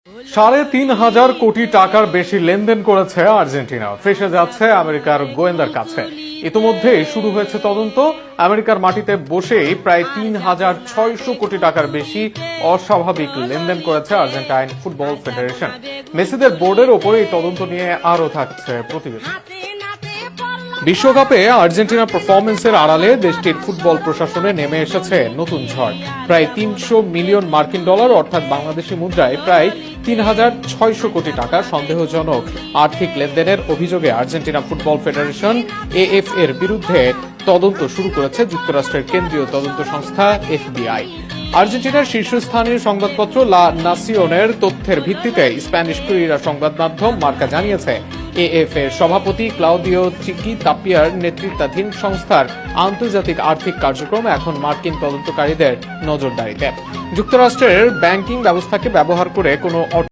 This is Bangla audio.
৩,৫০০ কোটি টাকার বেশি লেনদেন করেছে আর্জেন্টিনা, ফেঁসে যাচ্ছে আমেরিকার গোয়েন্দার কাছে। ইতোমধ্যে শুরু হয়েছে তদন্ত। আমেরিকার মাটিতে বসেই প্রায় ৩,৬০০ কোটি টাকার বেশি অস্বাভাবিক লেনদেন করেছে আর্জেন্টাইন ফুটবল ফেডারেশন। মেসিদের বোর্ডের ওপর এই তদন্ত নিয়ে আরও থাকছে প্রতিবেদন। বিশ্বকাপে আর্জেন্টিনার পারফরমেন্সের আড়ালে দেশটির ফুটবল প্রশাসনে নেমে এসেছে নতুন ঝড়। প্রায় ৩০০ মিলিয়ন মার্কিন ডলার অর্থাৎ বাংলাদেশি মুদ্রায় প্রায় ৩,৬০০ কোটি টাকা সন্দেহজনক আর্থিক লেনদেনের অভিযোগে আর্জেন্টিনা ফুটবল ফেডারেশন এএফ এর বিরুদ্ধে তদন্ত শুরু করেছে যুক্তরাষ্ট্রের কেন্দ্রীয় তদন্ত সংস্থা এফবিআই। আর্জেন্টিনার শীর্ষস্থানীয় সংবাদপত্র লা নাসিওনের তথ্যের ভিত্তিতে স্প্যানিশ ক্রীড়া সংবাদ মাধ্যম মার্কা জানিয়েছে, এএফ এর সভাপতি ক্লাউদিও চিকি তাপিয়ার নেতৃত্বাধীন সংস্থার আন্তর্জাতিক আর্থিক কার্যক্রম এখন মার্কিন তদন্তকারীদের নজরদারিতে। যুক্তরাষ্ট্রের ব্যাংকিং ব্যবস্থাকে ব্যবহার করে কোনো